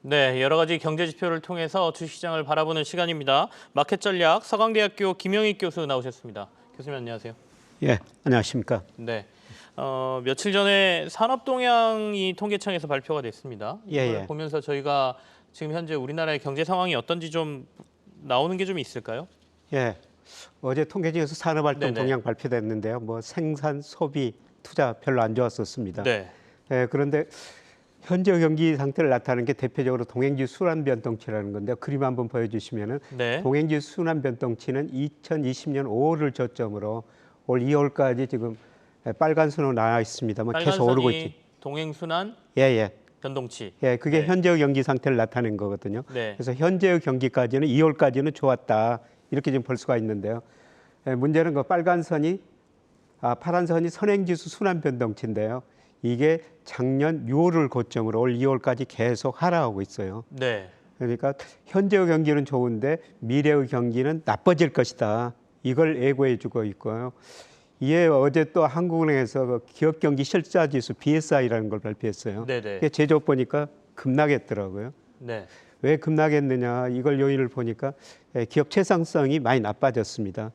네, 여러 가지 경제 지표를 통해서 주식시장을 바라보는 시간입니다. 마켓 전략 서강대학교 김영익 교수 나오셨습니다. 교수님 안녕하세요. 예, 안녕하십니까. 네, 며칠 전에 산업동향이 통계청에서 발표가 됐습니다. 이걸 예. 보면서 저희가 지금 현재 우리나라의 경제 상황이 어떤지 좀 나오는 게 좀 있을까요? 예, 어제 통계청에서 산업활동 네네. 동향 발표됐는데요. 뭐 생산, 소비, 투자 별로 안 좋았었습니다. 네, 예, 그런데 현재 경기 상태를 나타내는 게 대표적으로 동행지수 순환 변동치라는 건데요. 그림 한번 보여주시면은 네. 동행지수 순환 변동치는 2020년 5월을 저점으로 올 2월까지 지금 빨간 선으로 나와 있습니다만 빨간 계속 오르고 선이 있지. 동행순환 예. 변동치. 예, 그게 네. 현재의 경기 상태를 나타낸 거거든요. 네. 그래서 현재의 경기까지는 2월까지는 좋았다 이렇게 지금 볼 수가 있는데요. 예, 문제는 그 파란 선이 선행지수 순환 변동치인데요. 이게 작년 6월을 고점으로 올 2월까지 계속 하락하고 있어요. 네. 그러니까 현재의 경기는 좋은데 미래의 경기는 나빠질 것이다. 이걸 예고해주고 있고요. 이에 어제 또 한국은행에서 그 기업 경기 실사지수 BSI라는 걸 발표했어요. 네네. 이게 제조 보니까 급락했더라고요. 네. 왜 급락했느냐 이걸 요인을 보니까 기업 채상성이 많이 나빠졌습니다.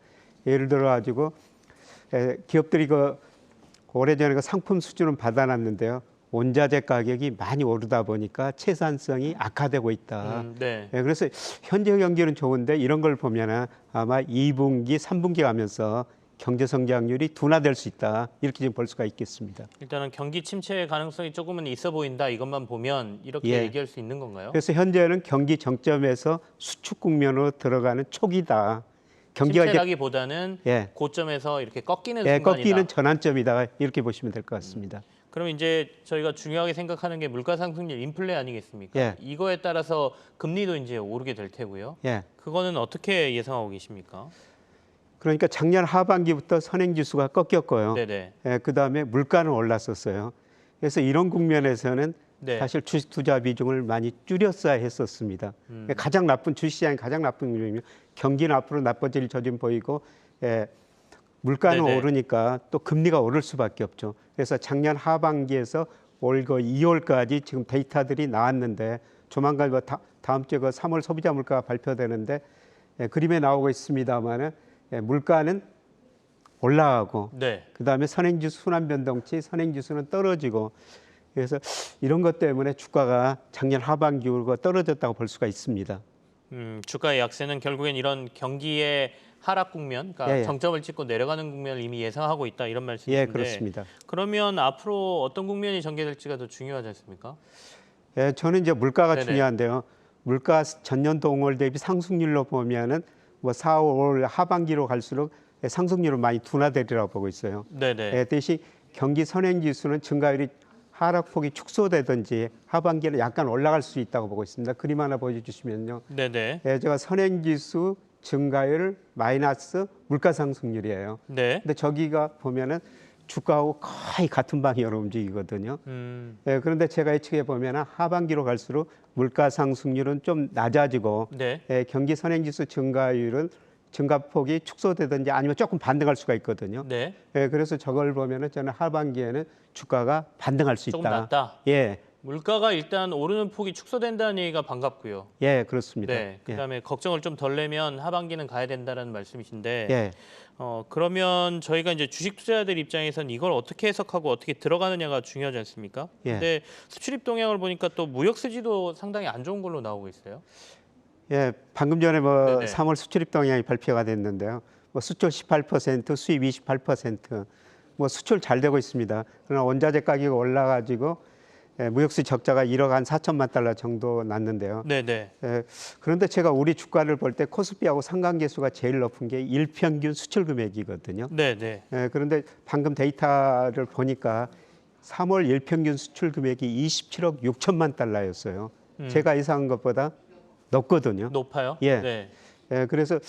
예를 들어 가지고 기업들이 오래전에 상품 수준은 받아놨는데요. 원자재 가격이 많이 오르다 보니까 채산성이 악화되고 있다. 네. 그래서 현재 경기는 좋은데 이런 걸 보면 아마 2분기, 3분기 가면서 경제 성장률이 둔화될 수 있다. 이렇게 지금 볼 수가 있겠습니다. 일단은 경기 침체 가능성이 조금은 있어 보인다. 이것만 보면 이렇게 예. 얘기할 수 있는 건가요? 그래서 현재는 경기 정점에서 수축 국면으로 들어가는 초기다. 경기가 침체라기보다는 예. 고점에서 이렇게 꺾이는 예, 순간이다. 꺾이는 전환점이다. 이렇게 보시면 될 것 같습니다. 그럼 이제 저희가 중요하게 생각하는 게 물가 상승률, 인플레 아니겠습니까? 예. 이거에 따라서 금리도 이제 오르게 될 테고요. 예. 그거는 어떻게 예상하고 계십니까? 그러니까 작년 하반기부터 선행지수가 꺾였고요. 네네. 예, 그다음에 물가는 올랐었어요. 그래서 이런 국면에서는 네. 사실 주식 투자 비중을 많이 줄였어야 했었습니다. 가장 나쁜 주식시장의 가장 나쁜 일이면 경기는 앞으로 나빠질 조짐 보이고 물가는 네네. 오르니까 또 금리가 오를 수밖에 없죠. 그래서 작년 하반기에서 올 2월까지 지금 데이터들이 나왔는데 조만간 다음 주에 3월 소비자 물가가 발표되는데 그림에 나오고 있습니다만은 물가는 올라가고 네. 그다음에 선행지수 순환 변동치 선행지수는 떨어지고 그래서 이런 것 때문에 주가가 작년 하반기로 떨어졌다고 볼 수가 있습니다. 주가의 약세는 결국엔 이런 경기의 하락 국면, 그러니까 예. 정점을 찍고 내려가는 국면을 이미 예상하고 있다 이런 말씀이신데. 예, 그렇습니다. 그러면 앞으로 어떤 국면이 전개될지가 더 중요하지 않습니까? 예, 저는 이제 물가가 네네. 중요한데요. 물가 전년 동월 대비 상승률로 보면은 뭐 4, 5월 하반기로 갈수록 상승률은 많이 둔화되리라고 보고 있어요. 네네. 대신 경기 선행지수는 증가율이 하락폭이 축소되든지 하반기에는 약간 올라갈 수 있다고 보고 있습니다. 그림 하나 보여주시면요. 네네. 제가 선행지수 증가율 마이너스 물가 상승률이에요. 네. 근데 저기가 보면은 주가하고 거의 같은 방향으로 움직이거든요. 그런데 제가 예측해 보면 하반기로 갈수록 물가 상승률은 좀 낮아지고 네. 경기 선행지수 증가율은 증가폭이 축소되든지 아니면 조금 반등할 수가 있거든요. 네. 그래서 저걸 보면은 저는 하반기에는 주가가 반등할 수 있다. 조금 낮다. 예, 물가가 일단 오르는 폭이 축소된다는 얘기가 반갑고요. 예, 그렇습니다. 네. 그다음에 걱정을 좀 덜 내면 하반기는 가야 된다는 말씀이신데. 예. 그러면 저희가 이제 주식 투자자들 입장에선 이걸 어떻게 해석하고 어떻게 들어가느냐가 중요하지 않습니까? 예. 근데 수출입 동향을 보니까 또 무역 수지도 상당히 안 좋은 걸로 나오고 있어요. 예, 방금 전에 네네. 3월 수출입 동향이 발표가 됐는데요. 수출 18%, 수입 28%, 수출 잘 되고 있습니다. 그러나 원자재 가격이 올라가지고 무역수지 적자가 1억 한 4천만 달러 정도 났는데요. 네네. 그런데 제가 우리 주가를 볼 때 코스피하고 상관계수가 제일 높은 게 일평균 수출 금액이거든요. 네네. 그런데 방금 데이터를 보니까 3월 일평균 수출 금액이 27억 6천만 달러였어요. 제가 예상한 것보다 높거든요. 높아요? 예. 네. 그래서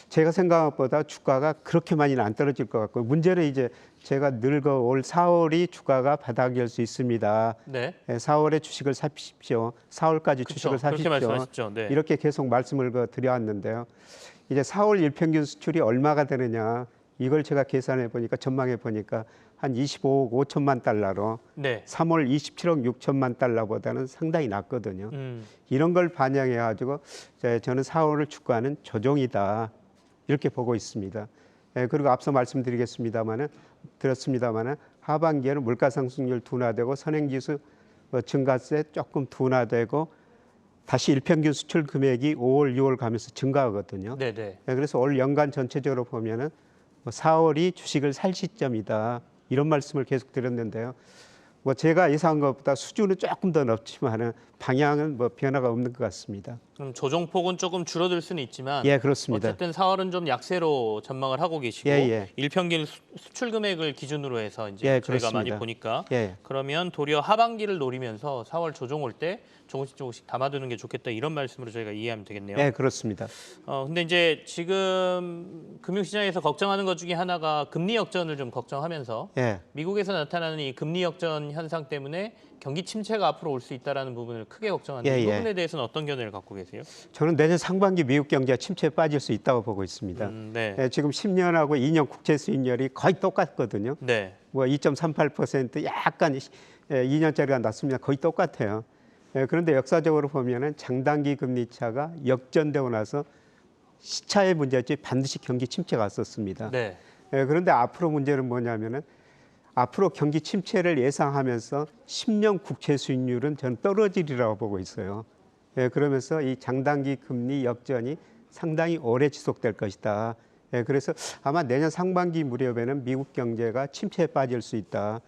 제가 생각한 것보다 주가가 그렇게 많이는 안 떨어질 것 같고 문제는 이제 제가 늘 올 4월이 주가가 바닥일 수 있습니다. 네. 4월에 주식을 사십시오. 4월까지 그쵸. 주식을 그렇게 사십시오. 말씀하셨죠. 네. 이렇게 계속 말씀을 드려왔는데요. 이제 4월 일평균 수출이 얼마가 되느냐 이걸 제가 계산해 보니까 전망해 보니까 한 25억 5천만 달러로 네. 3월 27억 6천만 달러보다는 상당히 낮거든요. 이런 걸 반영해 가지고 저는 4월을 주가는 조정이다 이렇게 보고 있습니다. 그리고 앞서 말씀드렸습니다마는 하반기에는 물가 상승률 둔화되고 선행지수 증가세 조금 둔화되고 다시 일평균 수출 금액이 5월, 6월 가면서 증가하거든요. 네네. 그래서 올 연간 전체적으로 보면은 4월이 주식을 살 시점이다 이런 말씀을 계속 드렸는데요. 뭐 제가 예상한 것보다 수준은 조금 더 높지만은 방향은 뭐 변화가 없는 것 같습니다. 그럼 조정폭은 조금 줄어들 수는 있지만 예, 그렇습니다. 어쨌든 4월은 좀 약세로 전망을 하고 계시고 예. 일평균 수출 금액을 기준으로 해서 이제 예, 저희가 많이 그렇습니다. 보니까 예. 그러면 도리어 하반기를 노리면서 4월 조정 올 때 조금씩 담아두는 게 좋겠다 이런 말씀으로 저희가 이해하면 되겠네요. 예, 그렇습니다. 근데 이제 지금 금융시장에서 걱정하는 것 중에 하나가 금리 역전을 좀 걱정하면서 예. 미국에서 나타나는 이 금리 역전 현상 때문에 경기 침체가 앞으로 올 수 있다라는 부분을 크게 걱정하는데 이 부분에 대해서는 어떤 견해를 갖고 계세요? 저는 내년 상반기 미국 경제가 침체에 빠질 수 있다고 보고 있습니다. 네. 지금 10년하고 2년 국채 수익률이 거의 똑같거든요. 네. 뭐 2.38% 약간 2년짜리가 낮습니다. 거의 똑같아요. 그런데 역사적으로 보면은 장단기 금리 차가 역전되고 나서 시차의 문제였지 반드시 경기 침체가 왔었습니다. 네. 그런데 앞으로 문제는 뭐냐면은 앞으로 경기 침체를 예상하면서 10년 국채 수익률은 저는 떨어지리라고 보고 있어요. 그러면서 이 장단기 금리 역전이 상당히 오래 지속될 것이다. 그래서 아마 내년 상반기 무렵에는 미국 경제가 침체에 빠질 수 있다.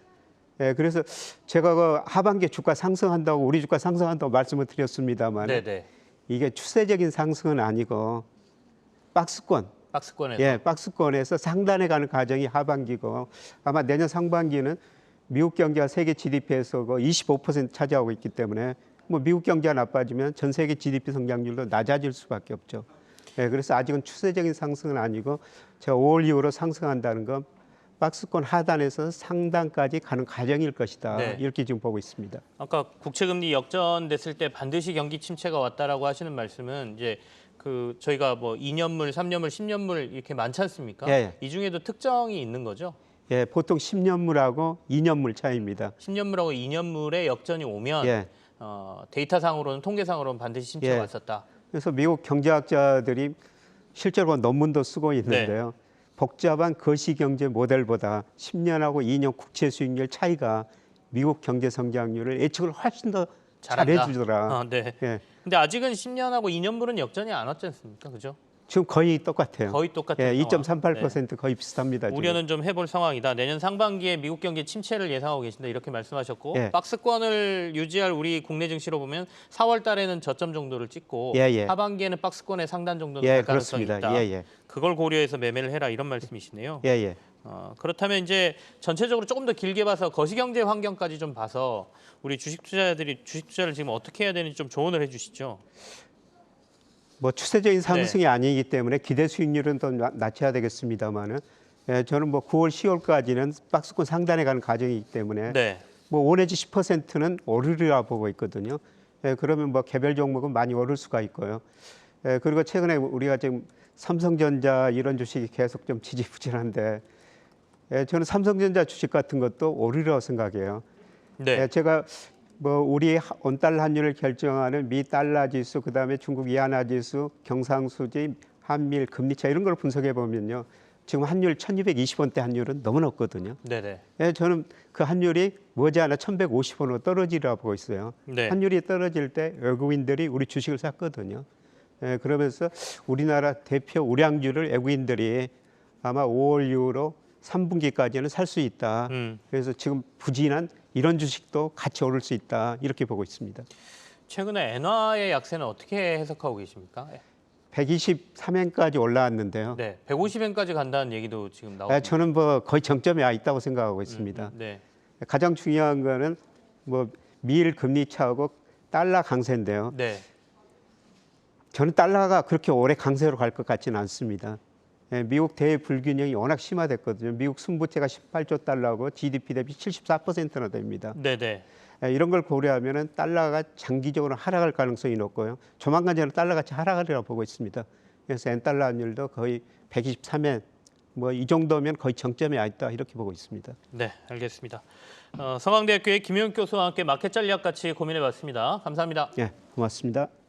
그래서 제가 그 하반기 주가 상승한다고 우리 주가 상승한다고 말씀을 드렸습니다만 네네. 이게 추세적인 상승은 아니고 박스권에서. 박스권에서 상단에 가는 과정이 하반기고 아마 내년 상반기는 미국 경제가 세계 GDP에서 25% 차지하고 있기 때문에 뭐 미국 경제가 나빠지면 전 세계 GDP 성장률도 낮아질 수밖에 없죠. 그래서 아직은 추세적인 상승은 아니고 제가 5월 이후로 상승한다는 건 박스권 하단에서 상단까지 가는 과정일 것이다. 네. 이렇게 지금 보고 있습니다. 아까 국채금리 역전됐을 때 반드시 경기 침체가 왔다라고 하시는 말씀은 이제 그 저희가 뭐 2년물, 3년물, 10년물 이렇게 많지 않습니까? 예. 이 중에도 특정이 있는 거죠? 보통 10년물하고 2년물 차이입니다. 10년물하고 2년물의 역전이 오면 데이터상으로는 통계상으로는 반드시 침체가 왔었다. 그래서 미국 경제학자들이 실제로 논문도 쓰고 있는데요. 복잡한 거시경제 모델보다 10년하고 2년 국채 수익률 차이가 미국 경제 성장률을 예측을 훨씬 더 잘해주더라. 네. 근데 아직은 10년하고 2년물은 역전이 안 왔지 않습니까? 그죠? 지금 거의 똑같아요. 거의 똑같은 2.38% 거의 비슷합니다. 지금. 우려는 좀 해볼 상황이다. 내년 상반기에 미국 경기 침체를 예상하고 계신다. 이렇게 말씀하셨고 박스권을 유지할 우리 국내 증시로 보면 4월 달에는 저점 정도를 찍고 하반기에는 박스권의 상단 정도는 갈 가능성이 있다. 그걸 고려해서 매매를 해라 이런 말씀이시네요. 그렇다면 이제 전체적으로 조금 더 길게 봐서 거시경제 환경까지 좀 봐서 우리 주식 투자를 지금 어떻게 해야 되는지 좀 조언을 해주시죠. 뭐 추세적인 상승이 아니기 때문에 기대 수익률은 더 낮춰야 되겠습니다만은 저는 뭐 9월, 10월까지는 박스권 상단에 가는 과정이기 때문에 뭐 5 내지 10%는 오르리라 보고 있거든요. 그러면 뭐 개별 종목은 많이 오를 수가 있고요. 그리고 최근에 우리가 지금 삼성전자 이런 주식이 계속 좀 지지부진한데 저는 삼성전자 주식 같은 것도 오르리라고 생각해요. 제가 뭐 우리 원달러 환율을 결정하는 미 달러 지수, 그다음에 중국 이하나 지수, 경상수지, 한미일 금리 차 이런 걸 분석해 보면요. 지금 환율 1,220원대 환율은 너무 높거든요. 저는 그 환율이 머지않아 1,150원으로 떨어지리라고 보고 있어요. 환율이 떨어질 때 외국인들이 우리 주식을 샀거든요. 그러면서 우리나라 대표 우량주를 외국인들이 아마 5월 이후로 3분기까지는 살 수 있다. 그래서 지금 부진한 이런 주식도 같이 오를 수 있다. 이렇게 보고 있습니다. 최근에 엔화의 약세는 어떻게 해석하고 계십니까? 123엔까지 올라왔는데요. 150엔까지 간다는 얘기도 지금 나오고 저는 뭐 거의 정점에 와 있다고 생각하고 있습니다. 가장 중요한 거는 뭐 미일 금리 차하고 달러 강세인데요. 저는 달러가 그렇게 오래 강세로 갈 것 같지는 않습니다. 미국 대외 불균형이 워낙 심화됐거든요. 미국 순부채가 18조 달러고 GDP 대비 74%나 됩니다. 이런 걸 고려하면 달러가 장기적으로 하락할 가능성이 높고요. 조만간 저는 달러 같이 하락하리라고 보고 있습니다. 그래서 엔달러 환율도 거의 123엔 뭐 이 정도면 거의 정점에 와 있다 이렇게 보고 있습니다. 네, 알겠습니다. 서강대학교의 김용익 교수와 함께 마켓 전략 같이 고민해봤습니다. 감사합니다. 네, 고맙습니다.